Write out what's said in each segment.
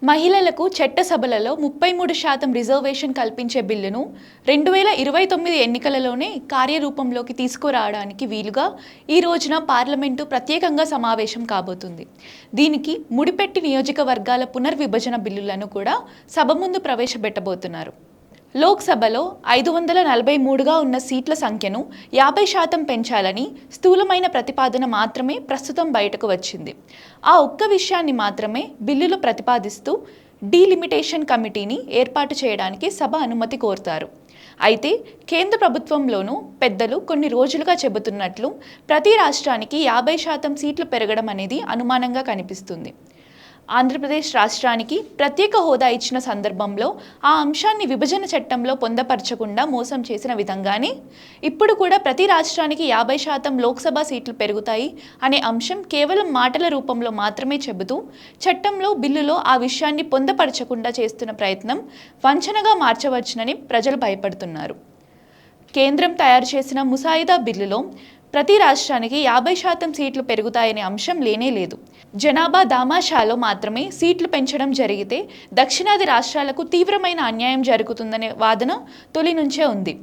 మహిళలకు చట్టసభలలో 33% రిజర్వేషన్ కల్పించే బిల్లును 2029 ఎన్నికలలోనే కార్యరూపంలోకి తీసుకురావడానికి వీలుగా ఈ రోజున పార్లమెంటు ప్రత్యేకంగా సమావేశం కాబోతుంది. దీనికి ముడిపెట్టి నియోజకవర్గాల పునర్విభజన బిల్లులను కూడా సభ ముందు ప్రవేశపెట్టబోతున్నారు. లోక్సభలో 543గా ఉన్న సీట్ల సంఖ్యను 50% పెంచాలని స్థూలమైన ప్రతిపాదన మాత్రమే ప్రస్తుతం బయటకు వచ్చింది. ఆ ఒక్క విషయాన్ని మాత్రమే బిల్లులో ప్రతిపాదిస్తూ డీలిమిటేషన్ కమిటీని ఏర్పాటు చేయడానికి సభ అనుమతి కోరుతారు. అయితే కేంద్ర ప్రభుత్వంలోనూ పెద్దలు కొన్ని రోజులుగా చెబుతున్నట్లు ప్రతి రాష్ట్రానికి 50% సీట్లు పెరగడం అనేది అనుమానంగా కనిపిస్తుంది. ఆంధ్రప్రదేశ్ రాష్ట్రానికి ప్రత్యేక హోదా ఇచ్చిన సందర్భంలో ఆ అంశాన్ని విభజన చట్టంలో పొందపరచకుండా మోసం చేసిన విధంగానే ఇప్పుడు కూడా ప్రతి రాష్ట్రానికి 50% లోక్సభ సీట్లు పెరుగుతాయి అనే అంశం కేవలం మాటల రూపంలో మాత్రమే చెబుతూ చట్టంలో బిల్లులో ఆ విషయాన్ని పొందపరచకుండా చేస్తున్న ప్రయత్నం వంచనగా మార్చవచ్చునని ప్రజలు భయపడుతున్నారు. కేంద్రం తయారు చేసిన ముసాయిదా బిల్లులో ప్రతి రాష్ట్రానికి 50% సీట్లు పెరుగుతాయనే అంశం లేనే లేదు. జనాభా దామాషాలో మాత్రమే సీట్లు పెంచడం జరిగితే దక్షిణాది రాష్ట్రాలకు తీవ్రమైన అన్యాయం జరుగుతుందనే వాదన తొలి నుంచే ఉంది.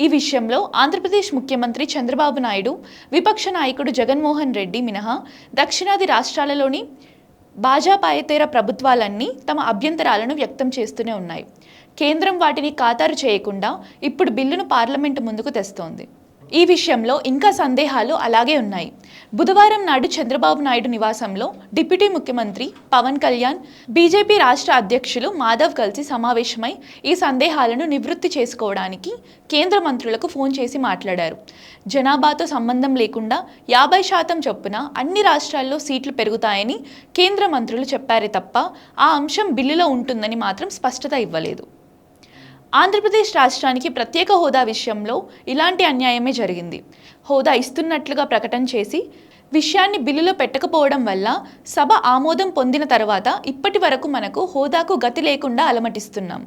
ఈ విషయంలో ఆంధ్రప్రదేశ్ ముఖ్యమంత్రి చంద్రబాబు నాయుడు, విపక్ష నాయకుడు జగన్మోహన్ రెడ్డి మినహా దక్షిణాది రాష్ట్రాలలోని భాజపాయేతర ప్రభుత్వాలన్నీ తమ అభ్యంతరాలను వ్యక్తం చేస్తూనే ఉన్నాయి. కేంద్రం వాటిని ఖాతరు చేయకుండా ఇప్పుడు బిల్లును పార్లమెంటు ముందుకు తెస్తోంది. ఈ విషయంలో ఇంకా సందేహాలు అలాగే ఉన్నాయి. బుధవారం నాడు చంద్రబాబు నాయుడు నివాసంలో డిప్యూటీ ముఖ్యమంత్రి పవన్ కళ్యాణ్, బీజేపీ రాష్ట్ర అధ్యక్షులు మాధవ్ కలిసి సమావేశమై ఈ సందేహాలను నివృత్తి చేసుకోవడానికి కేంద్ర మంత్రులకు ఫోన్ చేసి మాట్లాడారు. జనాభాతో సంబంధం లేకుండా 50% చొప్పున అన్ని రాష్ట్రాల్లో సీట్లు పెరుగుతాయని కేంద్ర మంత్రులు చెప్పారే తప్ప ఆ అంశం బిల్లులో ఉంటుందని మాత్రం స్పష్టత ఇవ్వలేదు. ఆంధ్రప్రదేశ్ రాష్ట్రానికి ప్రత్యేక హోదా విషయంలో ఇలాంటి అన్యాయమే జరిగింది. హోదా ఇస్తున్నట్లుగా ప్రకటన చేసి విషయాన్ని బిల్లులో పెట్టకపోవడం వల్ల సభ ఆమోదం పొందిన తర్వాత ఇప్పటి వరకు మనకు హోదాకు గతి లేకుండా అలమటిస్తున్నాం.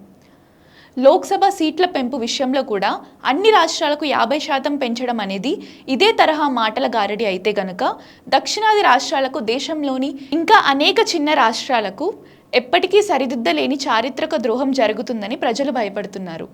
లోక్సభ సీట్ల పెంపు విషయంలో కూడా అన్ని రాష్ట్రాలకు 50% పెంచడం అనేది ఇదే తరహా మాటల గారడి అయితే గనుక దక్షిణాది రాష్ట్రాలకు, దేశంలోని ఇంకా అనేక చిన్న రాష్ట్రాలకు ఎప్పటికీ సరిదిద్దలేని చారిత్రక ద్రోహం జరుగుతుందని ప్రజలు భయపడుతున్నారు.